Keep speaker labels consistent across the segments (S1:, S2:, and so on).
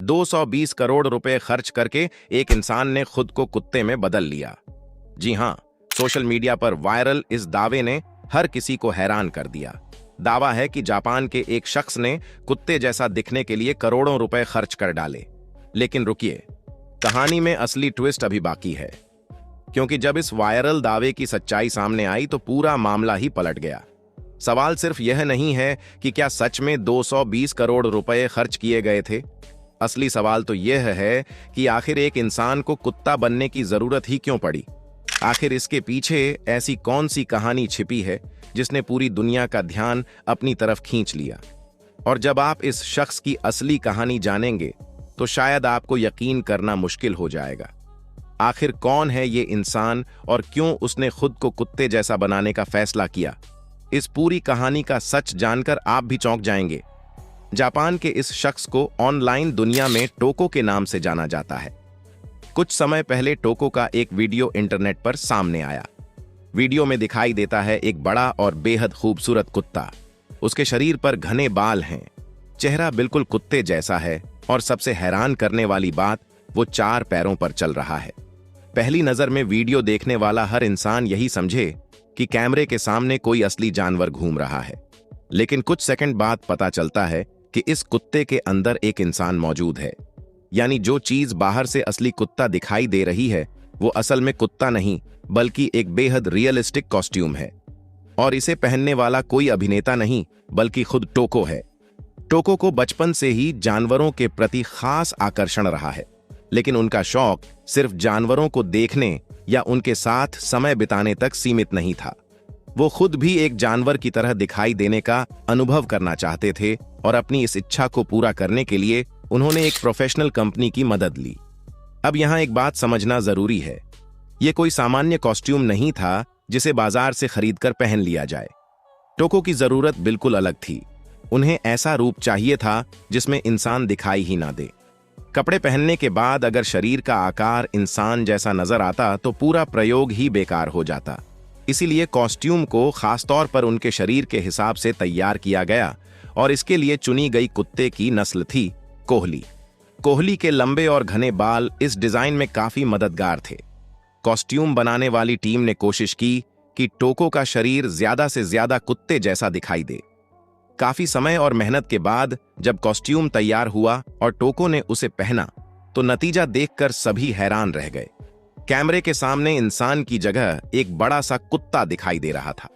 S1: 220 करोड़ रुपए खर्च करके एक इंसान ने खुद को कुत्ते में बदल लिया। जी हां, सोशल मीडिया पर वायरल इस दावे ने हर किसी को हैरान कर दिया। दावा है कि जापान के एक शख्स ने कुत्ते जैसा दिखने के लिए करोड़ों रुपए खर्च कर डाले। लेकिन रुकिए, कहानी में असली ट्विस्ट अभी बाकी है, क्योंकि जब इस वायरल दावे की सच्चाई सामने आई तो पूरा मामला ही पलट गया। सवाल सिर्फ यह नहीं है कि क्या सच में 220 करोड़ रुपए खर्च किए गए थे। असली सवाल तो यह है कि आखिर एक इंसान को कुत्ता बनने की जरूरत ही क्यों पड़ी। आखिर इसके पीछे ऐसी कौन सी कहानी छिपी है जिसने पूरी दुनिया का ध्यान अपनी तरफ खींच लिया। और जब आप इस शख्स की असली कहानी जानेंगे तो शायद आपको यकीन करना मुश्किल हो जाएगा। आखिर कौन है ये इंसान और क्यों उसने खुद को कुत्ते जैसा बनाने का फैसला किया। इस पूरी कहानी का सच जानकर आप भी चौंक जाएंगे। जापान के इस शख्स को ऑनलाइन दुनिया में टोको के नाम से जाना जाता है। कुछ समय पहले टोको का एक वीडियो इंटरनेट पर सामने आया। वीडियो में दिखाई देता है एक बड़ा और बेहद खूबसूरत कुत्ता। उसके शरीर पर घने बाल हैं, चेहरा बिल्कुल कुत्ते जैसा है और सबसे हैरान करने वाली बात, वो 4 पैरों पर चल रहा है। पहली नजर में वीडियो देखने वाला हर इंसान यही समझे कि कैमरे के सामने कोई असली जानवर घूम रहा है। लेकिन कुछ सेकंड बाद पता चलता है कि इस कुत्ते के अंदर एक इंसान मौजूद है। यानी जो चीज बाहर से असली कुत्ता दिखाई दे रही है वो असल में कुत्ता नहीं बल्कि एक बेहद रियलिस्टिक कॉस्ट्यूम है। और इसे पहनने वाला कोई अभिनेता नहीं बल्कि खुद टोको है। टोको को बचपन से ही जानवरों के प्रति खास आकर्षण रहा है, लेकिन उनका शौक सिर्फ जानवरों को देखने या उनके साथ समय बिताने तक सीमित नहीं था। वो खुद भी एक जानवर की तरह दिखाई देने का अनुभव करना चाहते थे और अपनी इस इच्छा को पूरा करने के लिए उन्होंने एक प्रोफेशनल कंपनी की मदद ली। अब यहां एक बात समझना जरूरी है, ये कोई सामान्य कॉस्ट्यूम नहीं था जिसे बाजार से खरीदकर पहन लिया जाए। टोको की जरूरत बिल्कुल अलग थी। उन्हें ऐसा रूप चाहिए था जिसमें इंसान दिखाई ही ना दे। कपड़े पहनने के बाद अगर शरीर का आकार इंसान जैसा नजर आता तो पूरा प्रयोग ही बेकार हो जाता। इसीलिए कॉस्ट्यूम को खासतौर पर उनके शरीर के हिसाब से तैयार किया गया और इसके लिए चुनी गई कुत्ते की नस्ल थी कोहली। कोहली के लंबे और घने बाल इस डिजाइन में काफी मददगार थे। कॉस्ट्यूम बनाने वाली टीम ने कोशिश की कि टोको का शरीर ज्यादा से ज्यादा कुत्ते जैसा दिखाई दे। काफी समय और मेहनत के बाद जब कॉस्ट्यूम तैयार हुआ और टोको ने उसे पहना तो नतीजा देखकर सभी हैरान रह गए। कैमरे के सामने इंसान की जगह एक बड़ा सा कुत्ता दिखाई दे रहा था।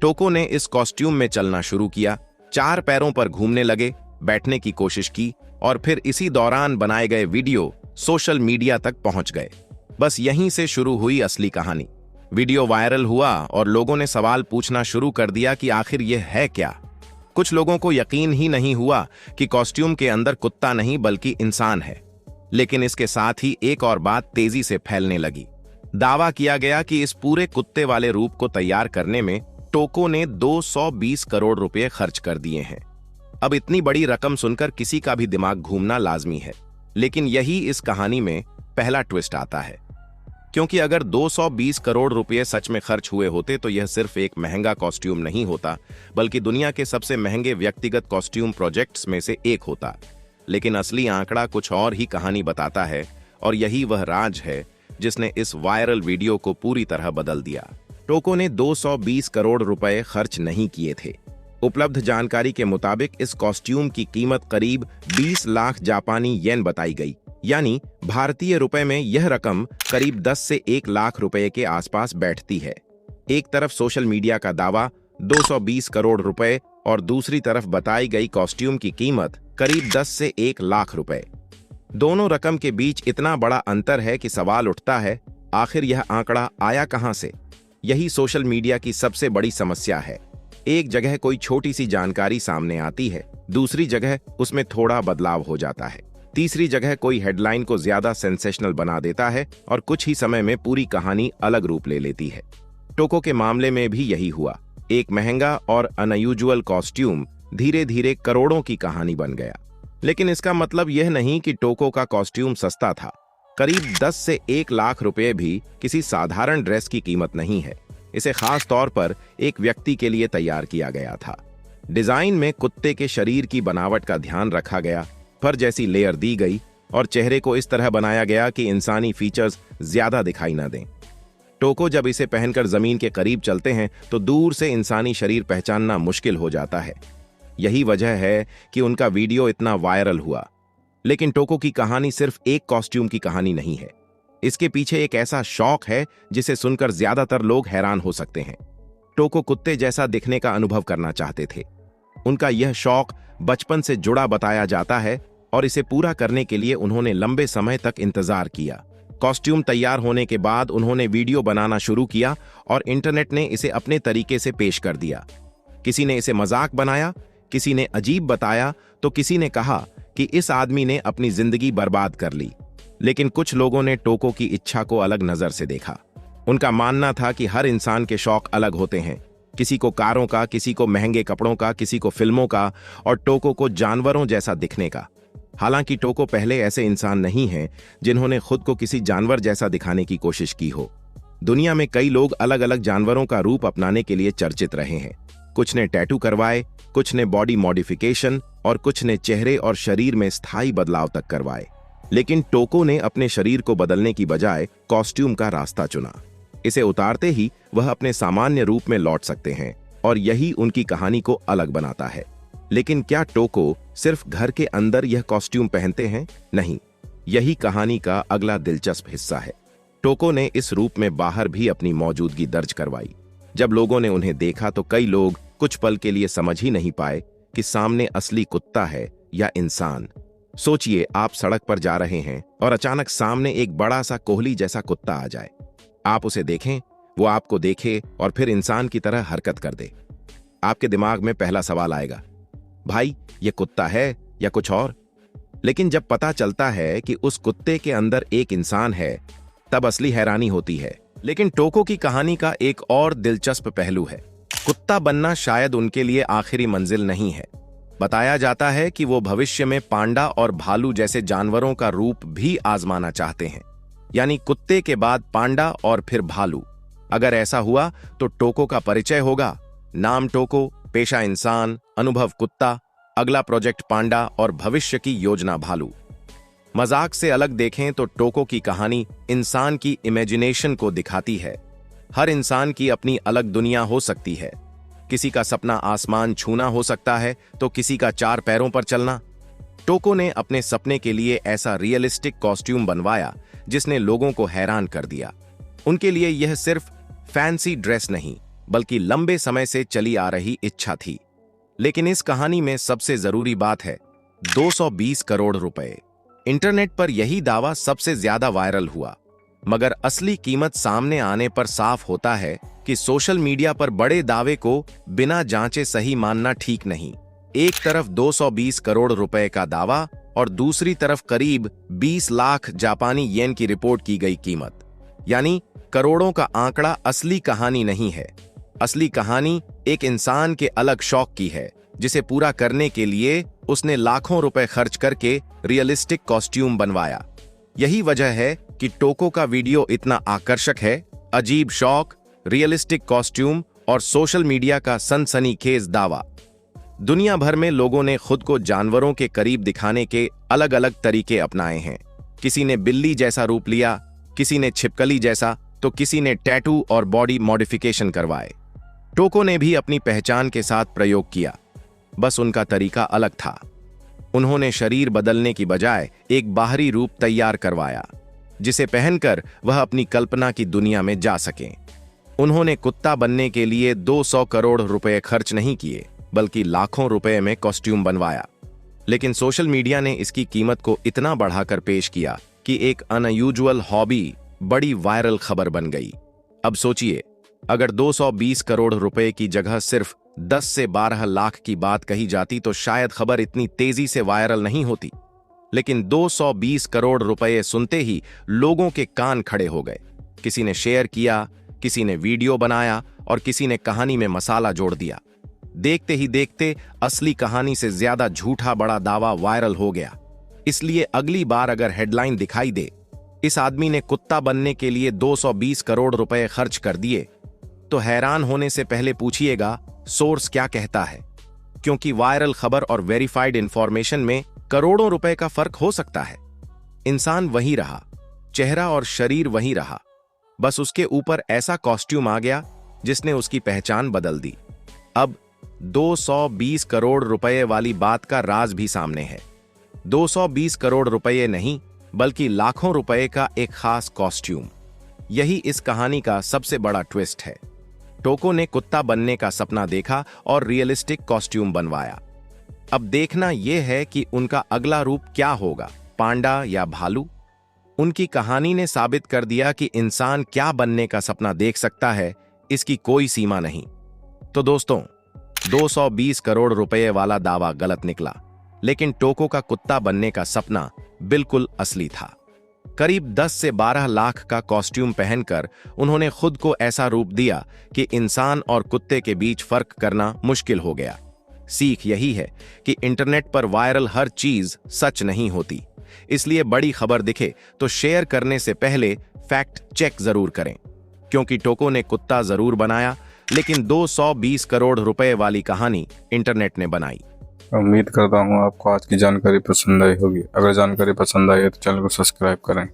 S1: टोको ने इस कॉस्ट्यूम में चलना शुरू किया, 4 पैरों पर घूमने लगे, बैठने की कोशिश की और फिर इसी दौरान बनाए गए वीडियो सोशल मीडिया तक पहुंच गए। बस यहीं से शुरू हुई असली कहानी। वीडियो वायरल हुआ और लोगों ने सवाल पूछना शुरू कर दिया कि आखिर यह है क्या। कुछ लोगों को यकीन ही नहीं हुआ कि कॉस्ट्यूम के अंदर कुत्ता नहीं बल्कि इंसान है। लेकिन इसके साथ ही एक और बात तेजी से फैलने लगी। दावा किया गया कि इस पूरे कुत्ते वाले रूप को तैयार करने में टोको ने 220 करोड़ रुपए खर्च कर दिए हैं। अब इतनी बड़ी रकम सुनकर किसी का भी दिमाग घूमना लाजमी है। लेकिन यही इस कहानी में पहला ट्विस्ट आता है, क्योंकि अगर 220 करोड़ रुपए सच में खर्च हुए होते तो यह सिर्फ एक महंगा कॉस्ट्यूम नहीं होता बल्कि दुनिया के सबसे महंगे व्यक्तिगत कॉस्ट्यूम प्रोजेक्ट्स में से एक होता। लेकिन असली आंकड़ा कुछ और ही कहानी बताता है और यही वह राज है जिसने इस वायरल वीडियो को पूरी तरह बदल दिया। टोको ने 220 करोड़ रुपए खर्च नहीं किए थे। उपलब्ध जानकारी के मुताबिक इस कॉस्ट्यूम की कीमत करीब 20 लाख जापानी येन बताई गई, यानी भारतीय रुपए में यह रकम करीब 10 से 1 लाख रुपए के आसपास बैठती है। एक तरफ सोशल मीडिया का दावा 220 करोड़ रुपए और दूसरी तरफ बताई गई कॉस्ट्यूम की कीमत करीब 10 से 1 लाख रुपए। दोनों रकम के बीच इतना बड़ा अंतर है कि सवाल उठता है, आखिर यह आंकड़ा आया कहां से। यही सोशल मीडिया की सबसे बड़ी समस्या है। एक जगह कोई छोटी सी जानकारी सामने आती है, दूसरी जगह उसमें थोड़ा बदलाव हो जाता है, तीसरी जगह कोई हेडलाइन को ज्यादा सेंसेशनल बना देता है और कुछ ही समय में पूरी कहानी अलग रूप ले लेती है। टोको के मामले में भी यही हुआ। एक महंगा और अनयूजुअल कॉस्ट्यूम धीरे धीरे करोड़ों की कहानी बन गया। लेकिन इसका मतलब यह नहीं कि टोको का कॉस्ट्यूम सस्ता था। करीब 10 से 1 लाख रुपए भी किसी साधारण ड्रेस की कीमत नहीं है। इसे खास तौर पर एक व्यक्ति के लिए तैयार किया गया था। डिजाइन में कुत्ते के शरीर की बनावट का ध्यान रखा गया, फर जैसी लेयर दी गई और चेहरे को इस तरह बनाया गया कि इंसानी फीचर्स ज्यादा दिखाई ना दें। टोको जब इसे पहनकर जमीन के करीब चलते हैं तो दूर से इंसानी शरीर पहचानना मुश्किल हो जाता है। यही वजह है कि उनका वीडियो इतना वायरल हुआ। लेकिन टोको की कहानी सिर्फ एक कॉस्ट्यूम की कहानी नहीं है। इसके पीछे एक ऐसा शौक है जिसे सुनकर ज्यादातर लोग हैरान हो सकते हैं। टोको कुत्ते जैसा दिखने का अनुभव करना चाहते थे। उनका यह शौक बचपन से जुड़ा बताया जाता है और इसे पूरा करने के लिए उन्होंने लंबे समय तक इंतजार किया। कॉस्ट्यूम तैयार होने के बाद उन्होंने वीडियो बनाना शुरू किया और इंटरनेट ने इसे अपने तरीके से पेश कर दिया। किसी ने इसे मजाक बनाया, किसी ने अजीब बताया, तो किसी ने कहा कि इस आदमी ने अपनी जिंदगी बर्बाद कर ली। लेकिन कुछ लोगों ने टोको की इच्छा को अलग नजर से देखा। उनका मानना था कि हर इंसान के शौक अलग होते हैं, किसी को कारों का, किसी को महंगे कपड़ों का, किसी को फिल्मों का, और टोको को जानवरों जैसा दिखने का। हालांकि टोको पहले ऐसे इंसान नहीं हैं जिन्होंने खुद को किसी जानवर जैसा दिखाने की कोशिश की हो। दुनिया में कई लोग अलग अलग जानवरों का रूप अपनाने के लिए चर्चित रहे हैं। कुछ ने टैटू करवाए, कुछ ने बॉडी मॉडिफिकेशन और कुछ ने चेहरे और शरीर में स्थायी बदलाव तक करवाए। लेकिन टोको ने अपने शरीर को बदलने की बजाय कॉस्ट्यूम का रास्ता चुना। इसे उतारते ही वह अपने सामान्य रूप में लौट सकते हैं और यही उनकी कहानी को अलग बनाता है। लेकिन क्या टोको सिर्फ घर के अंदर यह कॉस्ट्यूम पहनते हैं? नहीं, यही कहानी का अगला दिलचस्प हिस्सा है। टोको ने इस रूप में बाहर भी अपनी मौजूदगी दर्ज करवाई। जब लोगों ने उन्हें देखा तो कई लोग कुछ पल के लिए समझ ही नहीं पाए कि सामने असली कुत्ता है या इंसान। सोचिए, आप सड़क पर जा रहे हैं और अचानक सामने एक बड़ा सा कोहली जैसा कुत्ता आ जाए। आप उसे देखें, वो आपको देखे और फिर इंसान की तरह हरकत कर दे। आपके दिमाग में पहला सवाल आएगा, भाई ये कुत्ता है या कुछ और? लेकिन जब पता चलता है कि उस कुत्ते के अंदर एक इंसान है, तब असली हैरानी होती है। लेकिन टोको की कहानी का एक और दिलचस्प पहलू है। कुत्ता बनना शायद उनके लिए आखिरी मंजिल नहीं है। बताया जाता है कि वो भविष्य में पांडा और भालू जैसे जानवरों का रूप भी आजमाना चाहते हैं, यानी कुत्ते के बाद पांडा और फिर भालू। अगर ऐसा हुआ तो टोको का परिचय होगा, नाम टोको, पेशा इंसान, अनुभव कुत्ता, अगला प्रोजेक्ट पांडा और भविष्य की योजना भालू। मजाक से अलग देखें तो टोको की कहानी इंसान की इमेजिनेशन को दिखाती है। हर इंसान की अपनी अलग दुनिया हो सकती है। किसी का सपना आसमान छूना हो सकता है तो किसी का 4 पैरों पर चलना। टोको ने अपने सपने के लिए ऐसा रियलिस्टिक कॉस्ट्यूम बनवाया जिसने लोगों को हैरान कर दिया। उनके लिए यह सिर्फ फैंसी ड्रेस नहीं, बल्कि लंबे समय से चली आ रही इच्छा थी। लेकिन इस कहानी में सबसे जरूरी बात है 220 करोड़ रुपए। इंटरनेट पर यही दावा सबसे ज्यादा वायरल हुआ, मगर असली कीमत सामने आने पर साफ होता है कि सोशल मीडिया पर बड़े दावे को बिना जांचे सही मानना ठीक नहीं। एक तरफ 220 करोड़ रुपए का दावा और दूसरी तरफ करीब 20 लाख जापानी येन की रिपोर्ट की गई कीमत, यानी करोड़ों का आंकड़ा असली कहानी नहीं है। असली कहानी एक इंसान के अलग शौक की है, जिसे पूरा करने के लिए उसने लाखों रुपए खर्च करके रियलिस्टिक कॉस्ट्यूम बनवाया। यही वजह है कि टोको का वीडियो इतना आकर्षक है। अजीब शौक, रियलिस्टिक कॉस्ट्यूम और सोशल मीडिया का सनसनीखेज दावा। दुनिया भर में लोगों ने खुद को जानवरों के करीब दिखाने के अलग अलग तरीके अपनाए हैं। किसी ने बिल्ली जैसा रूप लिया, किसी ने छिपकली जैसा, तो किसी ने टैटू और बॉडी मॉडिफिकेशन करवाए। टोको ने भी अपनी पहचान के साथ प्रयोग किया, बस उनका तरीका अलग था। उन्होंने शरीर बदलने की बजाय एक बाहरी रूप तैयार करवाया, जिसे पहनकर वह अपनी कल्पना की दुनिया में जा सकें। उन्होंने कुत्ता बनने के लिए 200 करोड़ रुपए खर्च नहीं किए, बल्कि लाखों रुपए में कॉस्ट्यूम बनवाया। लेकिन सोशल मीडिया ने इसकी कीमत को इतना बढ़ाकर पेश किया कि एक अनयूजुअल हॉबी बड़ी वायरल खबर बन गई। अब सोचिए, अगर 220 करोड़ रुपए की जगह सिर्फ 10 से 12 लाख की बात कही जाती तो शायद खबर इतनी तेजी से वायरल नहीं होती। लेकिन 220 करोड़ रुपए सुनते ही लोगों के कान खड़े हो गए। किसी ने शेयर किया, किसी ने वीडियो बनाया और किसी ने कहानी में मसाला जोड़ दिया। देखते ही देखते असली कहानी से ज्यादा झूठा बड़ा दावा वायरल हो गया। इसलिए अगली बार अगर हेडलाइन दिखाई दे, इस आदमी ने कुत्ता बनने के लिए 220 करोड़ रुपए खर्च कर दिए, तो हैरान होने से पहले पूछिएगा सोर्स क्या कहता है, क्योंकि वायरल खबर और वेरीफाइड इंफॉर्मेशन में करोड़ों रुपए का फर्क हो सकता है। इंसान वही रहा, चेहरा और शरीर वही रहा, बस उसके ऊपर ऐसा कॉस्ट्यूम आ गया जिसने उसकी पहचान बदल दी। अब 220 करोड़ रुपए वाली बात का राज भी सामने है। 220 करोड़ रुपए नहीं, बल्कि लाखों रुपए का एक खास कॉस्ट्यूम। यही इस कहानी का सबसे बड़ा ट्विस्ट है। टोको ने कुत्ता बनने का सपना देखा और रियलिस्टिक कॉस्ट्यूम बनवाया। अब देखना यह है कि उनका अगला रूप क्या होगा, पांडा या भालू। उनकी कहानी ने साबित कर दिया कि इंसान क्या बनने का सपना देख सकता है, इसकी कोई सीमा नहीं। तो दोस्तों, 220 करोड़ रुपए वाला दावा गलत निकला, लेकिन टोको का कुत्ता बनने का सपना बिल्कुल असली था। करीब 10 से 12 लाख का कॉस्ट्यूम पहनकर उन्होंने खुद को ऐसा रूप दिया कि इंसान और कुत्ते के बीच फर्क करना मुश्किल हो गया। सीख यही है कि इंटरनेट पर वायरल हर चीज सच नहीं होती, इसलिए बड़ी खबर दिखे तो शेयर करने से पहले फैक्ट चेक जरूर करें। क्योंकि टोको ने कुत्ता जरूर बनाया, लेकिन 220 करोड़ रुपए वाली कहानी इंटरनेट ने बनाई।
S2: उम्मीद करता हूँ आपको आज की जानकारी पसंद आई होगी। अगर जानकारी पसंद आई है तो चैनल को सब्सक्राइब करें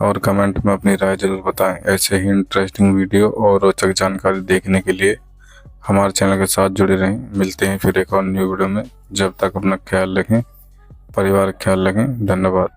S2: और कमेंट में अपनी राय जरूर बताएं। ऐसे ही इंटरेस्टिंग वीडियो और रोचक जानकारी देखने के लिए हमारे चैनल के साथ जुड़े रहें। मिलते हैं फिर एक और न्यू वीडियो में। जब तक अपना ख्याल रखें, परिवार का ख्याल रखें। धन्यवाद।